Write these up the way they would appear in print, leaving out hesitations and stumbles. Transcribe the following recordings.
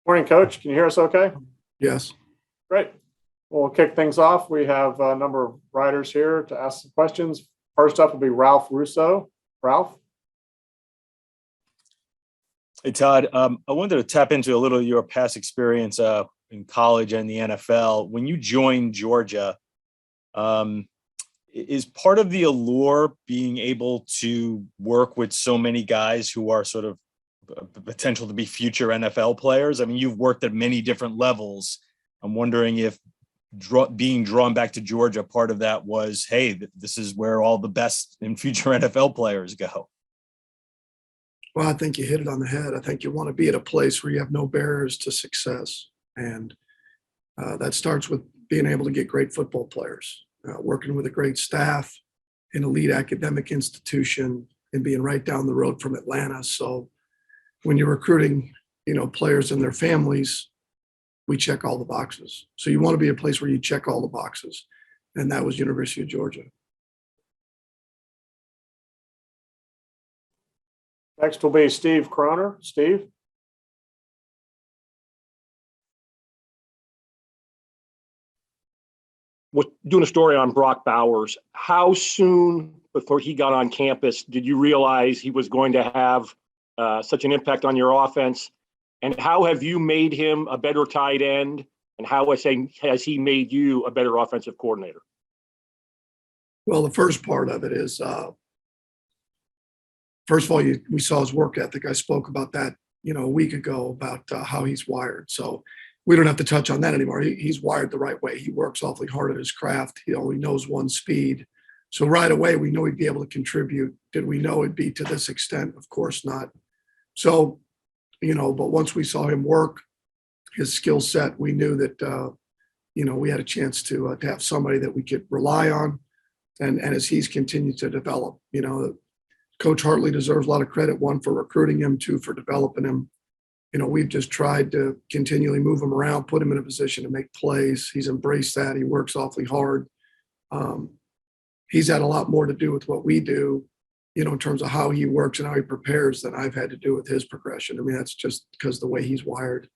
Morning, Coach. Can you hear us okay? Yes. Great. We'll kick things off. We have a number of writers here to ask some questions. First up will be Ralph Russo. Ralph? Hey, Todd. I wanted to tap into a little of your past experience in college and the NFL. When you joined Georgia, is part of the allure being able to work with so many guys who are sort of potential to be future NFL players? I mean, you've worked at many different levels. I'm wondering if being drawn back to Georgia, part of that was, hey, this is where all the best and future NFL players go. Well, I think you hit it on the head. I think you want to be at a place where you have no barriers to success. And that starts with being able to get great football players, working with a great staff, an elite academic institution, and being right down the road from Atlanta. So when you're recruiting, players and their families, we check all the boxes. So you want to be a place where you check all the boxes. And that was University of Georgia. Next will be Steve Croner. Steve? Was doing a story on Brock Bowers. How soon before he got on campus did you realize he was going to have such an impact on your offense? And how have you made him a better tight end? And how has he made you a better offensive coordinator? Well, the first part of it is, first of all, we saw his work ethic. I spoke about that, a week ago about how he's wired. So we don't have to touch on that anymore. He's wired the right way. He works awfully hard at his craft. He only knows one speed. So right away, we know he'd be able to contribute. Did we know it'd be to this extent? Of course not. So, but once we saw him work, his skill set, we knew that, we had a chance to have somebody that we could rely on. And as he's continued to develop, Coach Hartley deserves a lot of credit, one, for recruiting him, two, for developing him. We've just tried to continually move him around, put him in a position to make plays. He's embraced that. He works awfully hard. He's had a lot more to do with what we do, in terms of how he works and how he prepares than I've had to do with his progression. I mean, that's just because of the way he's wired.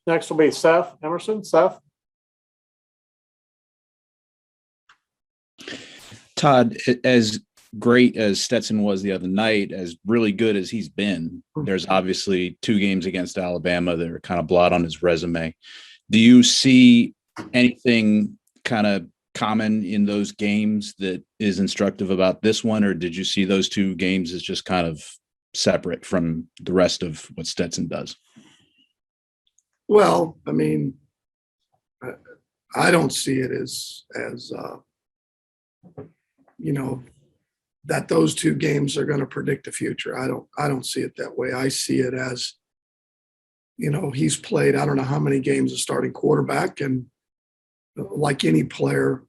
Next will be Seth Emerson. Seth? Todd, as great as Stetson was the other night, as really good as he's been, there's obviously 2 games against Alabama that are kind of blot on his resume. Do you see anything kind of common in those games that is instructive about this one, or did you see those 2 games as just kind of separate from the rest of what Stetson does? Well, I mean, I don't see it as that those 2 games are going to predict the future. I don't see it that way. I see it as, he's played, I don't know how many games as starting quarterback, and like any player,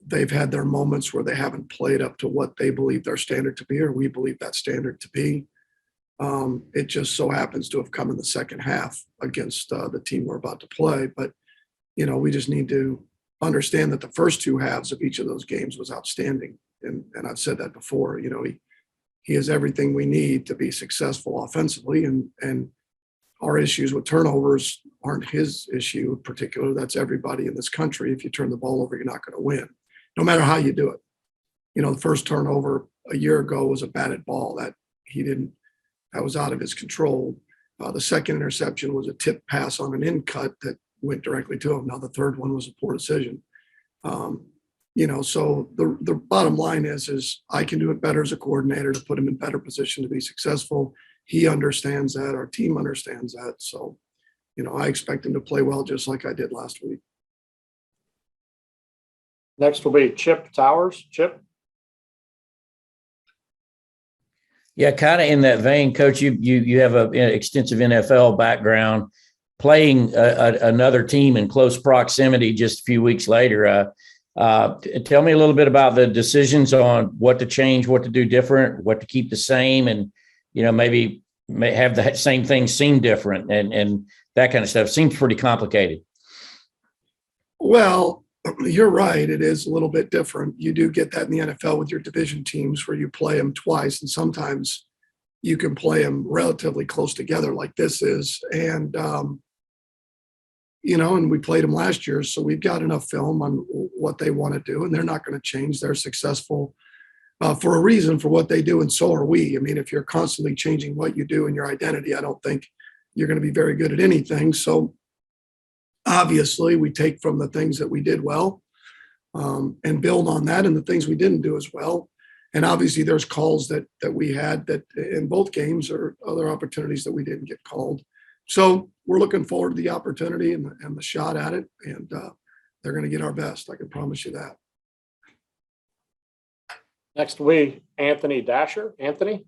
they've had their moments where they haven't played up to what they believe their standard to be, or we believe that standard to be. It just so happens to have come in the second half against the team we're about to play. But, we just need to understand that the first 2 halves of each of those games was outstanding. And I've said that before, he has everything we need to be successful offensively. And our issues with turnovers aren't his issue in particular. That's everybody in this country. If you turn the ball over, you're not going to win, no matter how you do it. The first turnover a year ago was a batted ball that was out of his control. The second interception was a tip pass on an in cut that went directly to him. Now the third one was a poor decision. So the bottom line is I can do it better as a coordinator to put him in better position to be successful. He understands that. Our team understands that. So, I expect him to play well just like I did last week. Next will be Chip Towers. Chip? Yeah, kind of in that vein, Coach, you have an extensive NFL background, playing another team in close proximity just a few weeks later. Tell me a little bit about the decisions on what to change, what to do different, what to keep the same, and maybe have the same things seem different and that kind of stuff. Seems pretty complicated. Well, you're right. It is a little bit different. You do get that in the NFL with your division teams where you play them twice, and sometimes you can play them relatively close together like this is. And, and we played them last year. So we've got enough film on what they want to do, and they're not going to change. They're successful for a reason for what they do. And so are we. I mean, if you're constantly changing what you do and your identity, I don't think you're going to be very good at anything. So obviously we take from the things that we did well and build on that, and the things we didn't do as well. And obviously there's calls that we had that in both games, or other opportunities that we didn't get called. So we're looking forward to the opportunity and the shot at it. And they're going to get our best. I can promise you that. Next week, Anthony Dasher. Anthony?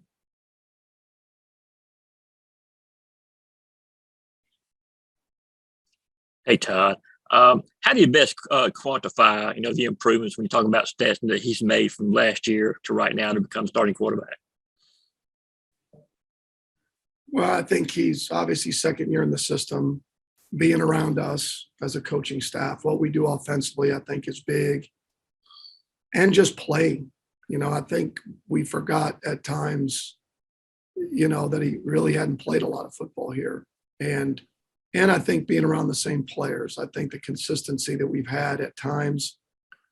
Hey, Todd. How do you best quantify, the improvements when you talk about Stetson that he's made from last year to right now to become starting quarterback? Well, I think he's obviously second year in the system, being around us as a coaching staff. What we do offensively, I think, is big. And just playing. I think we forgot at times, that he really hadn't played a lot of football here. And I think being around the same players, I think the consistency that we've had at times,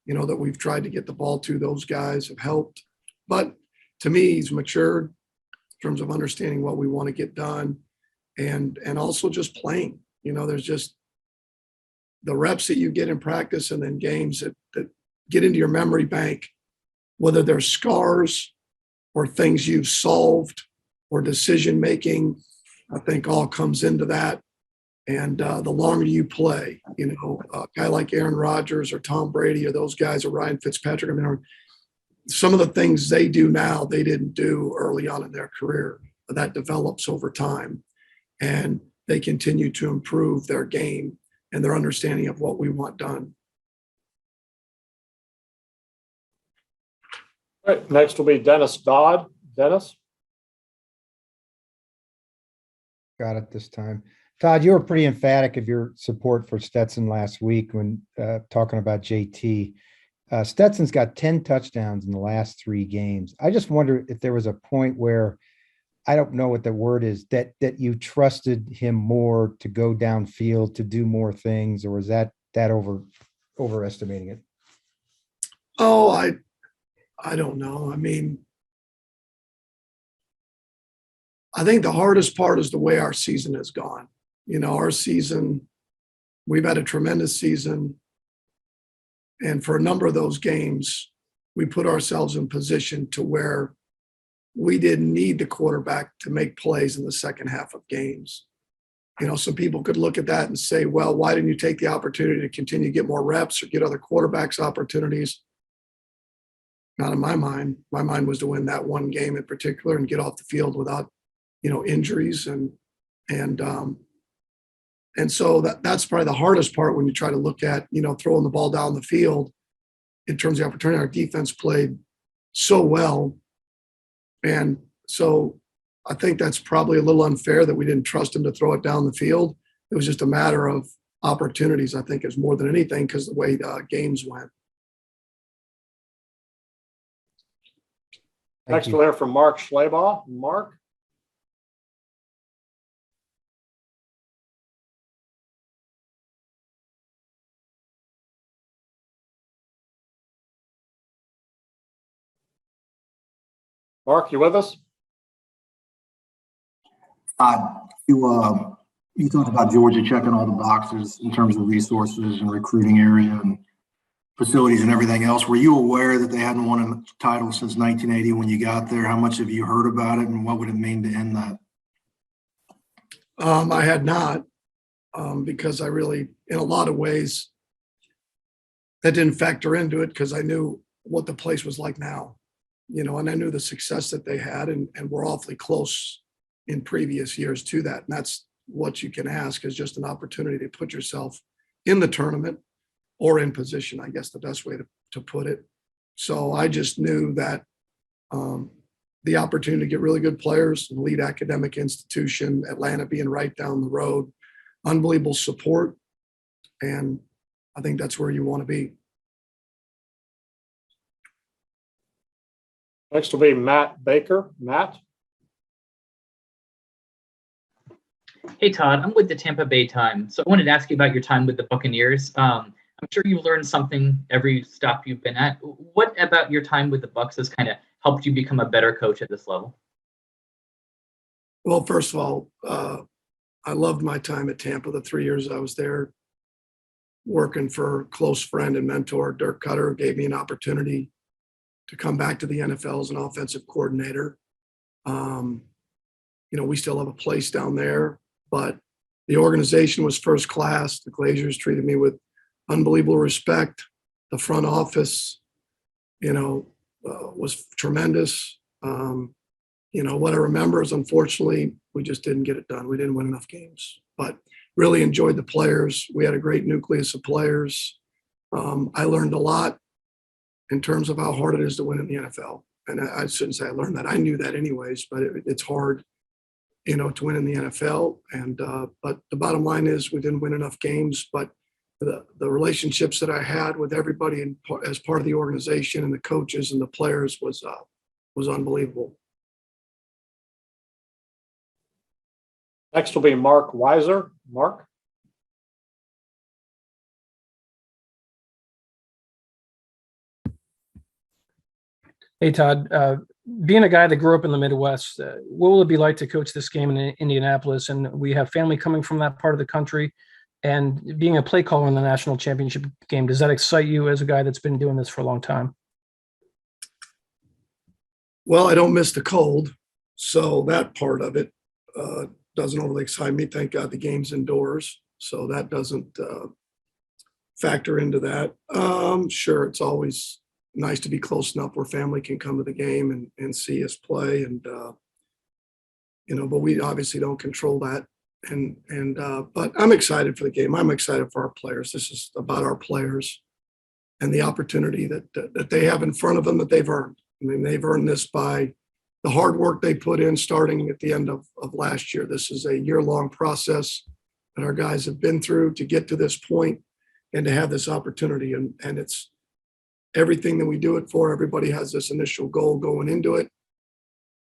that we've tried to get the ball to those guys have helped. But to me, he's matured in terms of understanding what we want to get done, and also just playing. There's just the reps that you get in practice and then games that get into your memory bank, whether they're scars or things you've solved or decision-making, I think all comes into that. And the longer you play, a guy like Aaron Rodgers or Tom Brady or those guys or Ryan Fitzpatrick, I mean, some of the things they do now, they didn't do early on in their career. That develops over time. And they continue to improve their game and their understanding of what we want done. All right, next will be Dennis Dodd. Dennis? Got it this time. Todd, you were pretty emphatic of your support for Stetson last week when talking about JT. Stetson's got 10 touchdowns in the last 3 games. I just wonder if there was a point where, I don't know what the word is, that you trusted him more to go downfield, to do more things, or was that overestimating it? Oh, I don't know. I mean, I think the hardest part is the way our season has gone. Our season, we've had a tremendous season. And for a number of those games, we put ourselves in position to where we didn't need the quarterback to make plays in the second half of games. Some people could look at that and say, well, why didn't you take the opportunity to continue to get more reps or get other quarterbacks opportunities? Not in my mind. My mind was to win that one game in particular and get off the field without, injuries. And so that's probably the hardest part when you try to look at, throwing the ball down the field in terms of the opportunity. Our defense played so well. And so I think that's probably a little unfair that we didn't trust him to throw it down the field. It was just a matter of opportunities, I think, is more than anything, because the way the games went. Next we'll hear from Mark Schleybaugh. Mark? Mark, you with us? You talked about Georgia checking all the boxes in terms of resources and recruiting area and facilities and everything else. Were you aware that they hadn't won a title since 1980 when you got there? How much have you heard about it, and what would it mean to end that? I had not, because I really, in a lot of ways, that didn't factor into it, because I knew what the place was like now, and I knew the success that they had, and we're awfully close in previous years to that. And that's what you can ask, is just an opportunity to put yourself in the tournament or in position, I guess the best way to put it. So I just knew that the opportunity to get really good players, an elite academic institution, Atlanta being right down the road, unbelievable support. And I think that's where you want to be. Next will be Matt Baker. Matt? Hey, Todd, I'm with the Tampa Bay Times. So I wanted to ask you about your time with the Buccaneers. I'm sure you've learned something every stop you've been at. What about your time with the Bucs has kind of helped you become a better coach at this level? Well, first of all, I loved my time at Tampa, the 3 years I was there, working for a close friend and mentor, Dirk Cutter, who gave me an opportunity to come back to the NFL as an offensive coordinator. We still have a place down there, but the organization was first class. The Glazers treated me with unbelievable respect. The front office, was tremendous. What I remember is, unfortunately, we just didn't get it done. We didn't win enough games, but really enjoyed the players. We had a great nucleus of players. I learned a lot in terms of how hard it is to win in the NFL. And I shouldn't say I learned that. I knew that anyways, but it's hard, to win in the NFL. And but the bottom line is we didn't win enough games, but the relationships that I had with everybody as part of the organization and the coaches and the players was unbelievable. Next will be Mark Weiser. Mark? Hey, Todd, being a guy that grew up in the Midwest, what will it be like to coach this game in Indianapolis? And we have family coming from that part of the country, and being a play caller in the national championship game, does that excite you as a guy that's been doing this for a long time? Well, I don't miss the cold, so that part of it doesn't overly excite me. Thank God the game's indoors, so that doesn't factor into that. Sure, it's always nice to be close enough where family can come to the game and see us play, and but we obviously don't control that. But I'm excited for the game. I'm excited for our players. This is about our players and the opportunity that they have in front of them that they've earned. I mean, they've earned this by the hard work they put in starting at the end of last year. This is a year-long process that our guys have been through to get to this point and to have this opportunity. And it's everything that we do it for. Everybody has this initial goal going into it.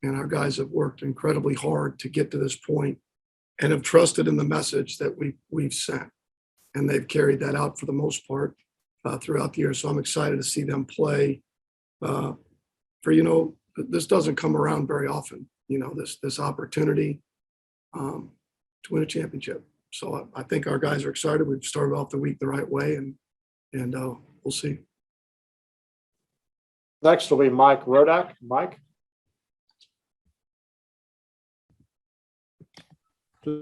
And our guys have worked incredibly hard to get to this point and have trusted in the message that we've sent. And they've carried that out for the most part throughout the year. So I'm excited to see them play this doesn't come around very often, this opportunity to win a championship. So I think our guys are excited. We've started off the week the right way, and we'll see. Next will be Mike Rodak. Mike?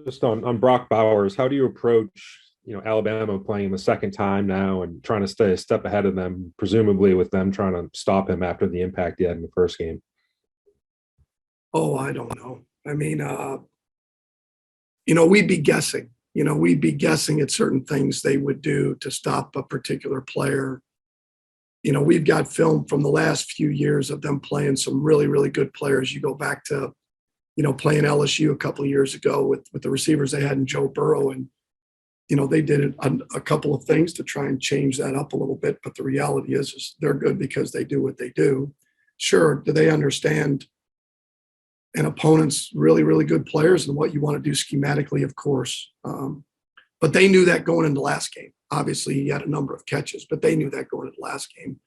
Just on Brock Bowers, how do you approach, Alabama playing the second time now and trying to stay a step ahead of them, presumably with them trying to stop him after the impact he had in the first game? Oh, I don't know. I mean, we'd be guessing. We'd be guessing at certain things they would do to stop a particular player. We've got film from the last few years of them playing some really, really good players. You go back to, playing LSU a couple of years ago with the receivers they had in Joe Burrow, and they did a couple of things to try and change that up a little bit. But the reality is they're good because they do what they do. Sure, do they understand an opponent's really, really good players and what you want to do schematically? Of course. But they knew that going into last game. Obviously, he had a number of catches, but they knew that going into last game.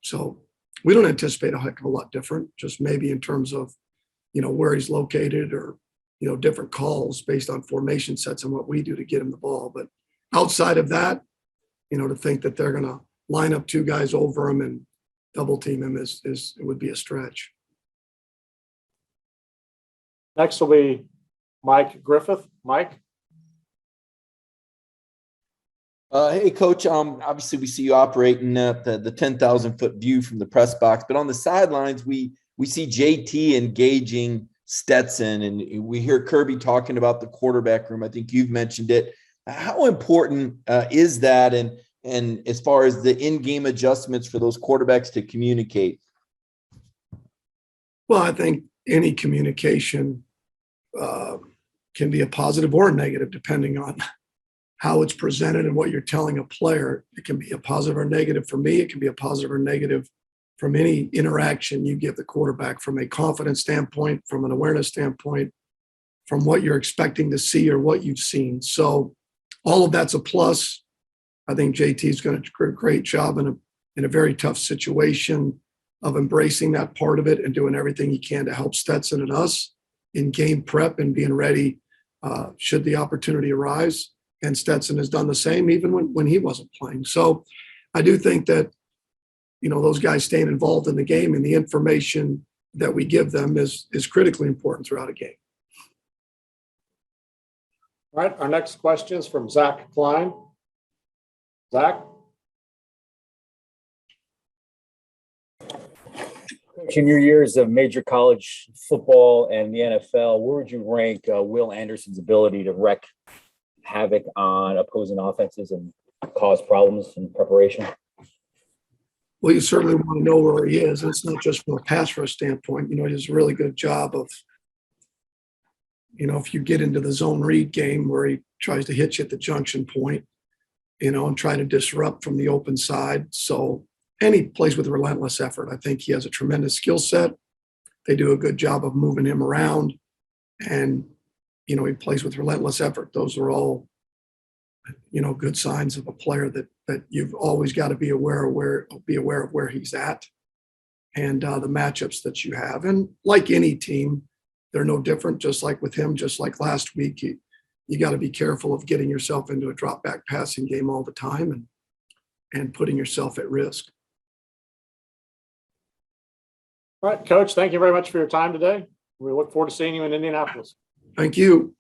So we don't anticipate a heck of a lot different, just maybe in terms of, where he's located or, different calls based on formation sets and what we do to get him the ball. But outside of that, to think that they're going to line up two guys over him and double team him it would be a stretch. Next will be Mike Griffith. Mike? Hey, Coach. Obviously, we see you operating at the 10,000-foot view from the press box, but on the sidelines, we see JT engaging Stetson, and we hear Kirby talking about the quarterback room. I think you've mentioned it. How important is that, and as far as the in-game adjustments for those quarterbacks to communicate? Well, I think any communication can be a positive or a negative, depending on how it's presented and what you're telling a player. It can be a positive or negative for me. It can be a positive or negative from any interaction you give the quarterback, from a confidence standpoint, from an awareness standpoint, from what you're expecting to see or what you've seen. So all of that's a plus. I think JT is going to do a great job in a very tough situation of embracing that part of it and doing everything he can to help Stetson and us in game prep and being ready should the opportunity arise. And Stetson has done the same even when he wasn't playing. So I do think that, those guys staying involved in the game and the information that we give them is critically important throughout a game. All right, our next question is from Zach Klein. Zach? In your years of major college football and the NFL, where would you rank Will Anderson's ability to wreak havoc on opposing offenses and cause problems in preparation? Well, you certainly want to know where he is. And it's not just from a pass rush standpoint. He does a really good job of, if you get into the zone read game where he tries to hit you at the junction point, and try to disrupt from the open side. So, and he plays with relentless effort. I think he has a tremendous skill set. They do a good job of moving him around. And, he plays with relentless effort. Those are all, good signs of a player that you've always got to be aware of where he's at and the matchups that you have. And like any team, they're no different, just like with him, just like last week. You got to be careful of getting yourself into a drop back passing game all the time and putting yourself at risk. All right, Coach, thank you very much for your time today. We look forward to seeing you in Indianapolis. Thank you.